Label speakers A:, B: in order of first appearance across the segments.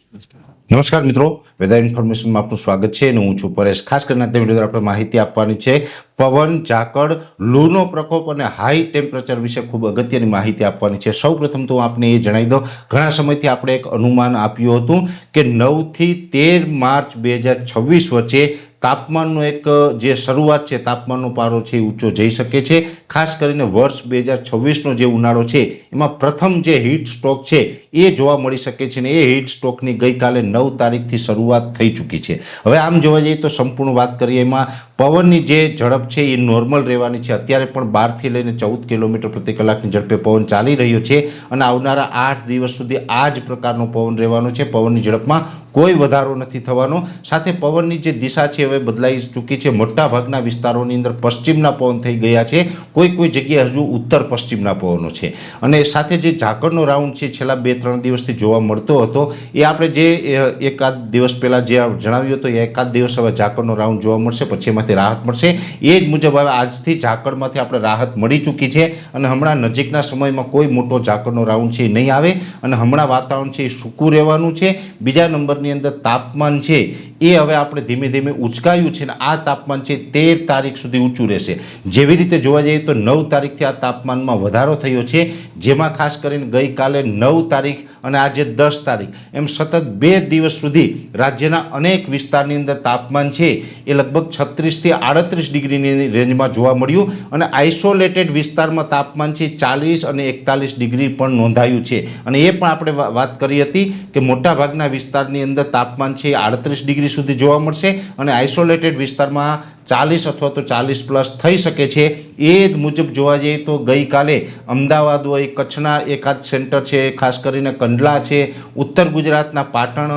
A: નમસ્કાર મિત્રો, વેધર ઇન્ફોર્મેશનમાં આપનું સ્વાગત છે અને હું છું પરેશ। ખાસ કરીને આ વિડીયો આપણે માહિતી આપવાની છે પવન, ઝાકળ, લૂનો પ્રકોપ અને હાઈ ટેમ્પરેચર વિશે ખૂબ અગત્યની માહિતી આપવાની છે। સૌપ્રથમ તો આપને એ જણાવી દઉં, ઘણા સમયથી આપણે એક અનુમાન આપ્યું હતું કે 9 થી 13 માર્ચ 2026 વચ્ચે તાપમાનનો એક જે શરૂઆત છે, તાપમાનનો પારો છે ઊંચો જઈ શકે છે। ખાસ કરીને વર્ષ 2026નો જે ઉનાળો છે એમાં પ્રથમ જે હીટ સ્ટ્રોક છે એ જોવા મળી શકે છે અને એ હીટ સ્ટ્રોકની ગઈકાલે 9 તારીખથી શરૂઆત થઈ ચૂકી છે। હવે આમ જોવા જઈએ તો સંપૂર્ણ વાત કરીએ એમાં પવનની જે ઝડપ છે એ નોર્મલ રહેવાની છે। અત્યારે પણ 12થી લઈને 14 કિલોમીટર પ્રતિ કલાકની ઝડપે પવન ચાલી રહ્યો છે અને આવનારા 8 દિવસ સુધી આ જ પ્રકારનો પવન રહેવાનો છે। પવનની ઝડપમાં કોઈ વધારો નથી થવાનો। સાથે પવનની જે દિશા છે હવે બદલાઈ ચૂકી છે। મોટા ભાગના વિસ્તારોની અંદર પશ્ચિમના પવન થઈ ગયા છે, કોઈ જગ્યાએ હજુ ઉત્તર પશ્ચિમના પવનો છે અને સાથે જે ઝાકળનો રાઉન્ડ છે છેલ્લા 2-3 દિવસથી જોવા મળતો હતો એ આપણે જે એકાદ દિવસ પહેલાં જે જણાવ્યું હતું એ એકાદ દિવસ હવે ઝાકળનો રાઉન્ડ જોવા મળશે, પછી એમાંથી રાહત મળશે। એ જ મુજબ હવે આજથી ઝાકળમાંથી આપણે રાહત મળી ચૂકી છે અને હમણાં નજીકના સમયમાં કોઈ મોટો ઝાકળનો રાઉન્ડ છે એ નહીં આવે અને હમણાં વાતાવરણ છે એ સૂકું રહેવાનું છે। બીજા નંબરની અંદર તાપમાન છે એ હવે આપણે ધીમે ધીમે ઉચકાયું છે અને આ તાપમાન છે 13 તારીખ સુધી ઊંચું રહેશે। જેવી રીતે જોવા જઈએ તો 9 તારીખથી આ તાપમાનમાં વધારો થયો છે, જેમાં ખાસ કરીને ગઈકાલે 9 તારીખ અને આજે 10 તારીખ એમ સતત 2 દિવસ સુધી રાજ્યના અનેક વિસ્તારની અંદર તાપમાન છે એ લગભગ 36થી 38 ડિગ્રીની રેન્જમાં જોવા મળ્યું અને આઇસોલેટેડ વિસ્તારમાં તાપમાન છે 40 અને 41 ડિગ્રી પણ નોંધાયું છે અને એ પણ આપણે વાત કરી હતી કે મોટાભાગના વિસ્તારની અંદર તાપમાન છે 38 ડિગ્રી સુધી જોવા મળશે અને આઇસોલેટેડ વિસ્તારમાં 40 અથવા તો 40 પ્લસ થઈ શકે છે। એ જ મુજબ જોવા જઈએ તો ગઈકાલે અમદાવાદ હોય, કચ્છના એકાદ સેન્ટર છે, ખાસ કરીને કંડલા છે, ઉત્તર ગુજરાતના પાટણ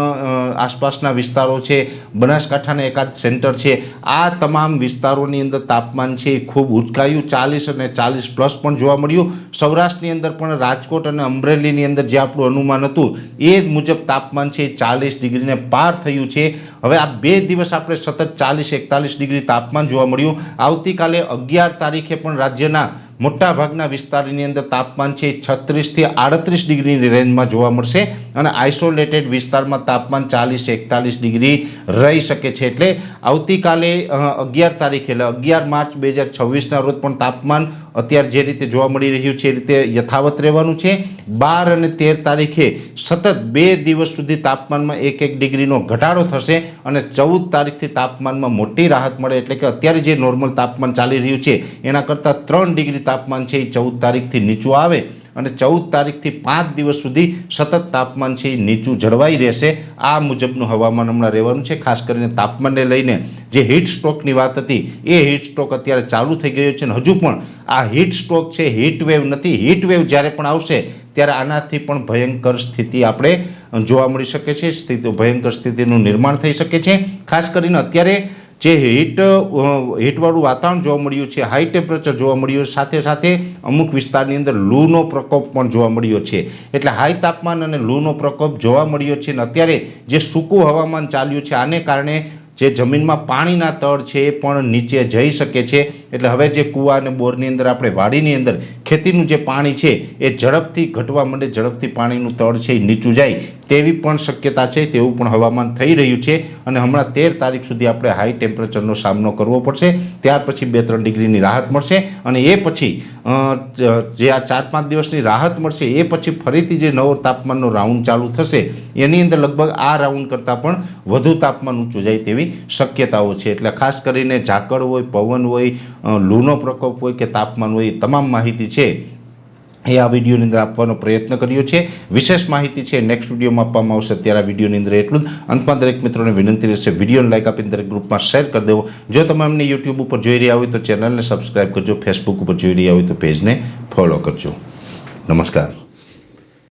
A: આસપાસના વિસ્તારો છે, બનાસકાંઠાના એકાદ સેન્ટર છે, આ તમામ વિસ્તારોની અંદર તાપમાન છે ખૂબ ઉચકાયું, 40 અને 40 પ્લસ પણ જોવા મળ્યું। સૌરાષ્ટ્રની અંદર પણ રાજકોટ અને અમરેલીની અંદર જે આપણું અનુમાન હતું એ જ મુજબ તાપમાન છે 40 ડિગ્રીને પાર થયું છે। હવે આ 2 દિવસ આપણે સતત 40-41 ડિગ્રી તાપમાન જોવા મળ્યું। આવતીકાલે 11 તારીખે પણ રાજ્યના મોટાભાગના વિસ્તારની અંદર તાપમાન છે 36થી 38 ડિગ્રીની રેન્જમાં જોવા મળશે અને આઇસોલેટેડ વિસ્તારમાં તાપમાન 40-41 ડિગ્રી રહી શકે છે। એટલે આવતીકાલે 11 તારીખે એટલે 11 માર્ચ 2026ના રોજ પણ તાપમાન અત્યારે જે રીતે જોવા મળી રહ્યું છે એ રીતે યથાવત રહેવાનું છે। 12 અને 13 તારીખે સતત 2 દિવસ સુધી તાપમાનમાં 1-1 ડિગ્રીનો ઘટાડો થશે અને 14 તારીખથી તાપમાનમાં મોટી રાહત મળે, એટલે કે અત્યારે જે નોર્મલ તાપમાન ચાલી રહ્યું છે એના કરતાં 3 ડિગ્રી તાપમાન છે એ 14 તારીખથી નીચું આવે અને 14 તારીખથી 5 દિવસ સુધી સતત તાપમાન છે એ નીચું જળવાઈ રહેશે। આ મુજબનું હવામાન હમણાં રહેવાનું છે। ખાસ કરીને તાપમાનને લઈને જે હીટ સ્ટ્રોકની વાત હતી એ હીટ સ્ટ્રોક અત્યારે ચાલુ થઈ ગયો છે અને હજુ પણ આ હીટ સ્ટ્રોક છે, હીટ વેવ નથી। હીટ વેવ જ્યારે પણ આવશે ત્યારે આનાથી પણ ભયંકર સ્થિતિ આપણે જોવા મળી શકે છે, ભયંકર સ્થિતિનું નિર્માણ થઈ શકે છે। ખાસ કરીને અત્યારે જે હીટવાળું વાતાવરણ જોવા મળ્યું છે, હાઈ ટેમ્પરેચર જોવા મળ્યું છે, સાથે સાથે અમુક વિસ્તારની અંદર લૂનો પ્રકોપ પણ જોવા મળ્યો છે। એટલે હાઈ તાપમાન અને લૂનો પ્રકોપ જોવા મળ્યો છે અને અત્યારે જે સૂકું હવામાન ચાલ્યું છે આને કારણે જે જમીનમાં પાણીના તળ છે એ પણ નીચે જઈ શકે છે। એટલે હવે જે કૂવા અને બોરની અંદર આપણે વાડીની અંદર ખેતીનું જે પાણી છે એ ઝડપથી ઘટવા માંડે, ઝડપથી પાણીનું તળ છે એ નીચું જાય તેવી પણ શક્યતા છે, તેવું પણ હવામાન થઈ રહ્યું છે અને હમણાં 13 તારીખ સુધી આપણે હાઈ ટેમ્પરેચરનો સામનો કરવો પડશે। ત્યાર પછી 2-3 ડિગ્રીની રાહત મળશે અને એ પછી જે આ 4-5 દિવસની રાહત મળશે એ પછી ફરીથી જે નવો તાપમાનનો રાઉન્ડ ચાલુ થશે એની અંદર લગભગ આ રાઉન્ડ કરતાં પણ વધુ તાપમાન ઊંચું જાય તેવી શક્યતાઓ છે। એટલે ખાસ કરીને ઝાકળ હોય, પવન હોય, લૂનો પ્રકોપ હોય કે તાપમાન હોય, તમામ માહિતી છે એ આ વિડીયોની અંદર આપવાનો પ્રયત્ન કર્યો છે। વિશેષ માહિતી છે નેક્સ્ટ વિડીયોમાં આપવામાં આવશે। અત્યારે આ વિડીયોની અંદર એટલું જ। અંતમાં દરેક મિત્રોને વિનંતી રહેશે વિડીયોને લાઇક આપીને દરેક ગ્રુપમાં શેર કરી દેવો। જો તમે અમને યુટ્યુબ ઉપર જોઈ રહ્યા હોય તો ચેનલને સબસ્ક્રાઈબ કરજો, ફેસબુક ઉપર જોઈ રહ્યા હોય તો પેજને ફોલો કરજો। નમસ્કાર।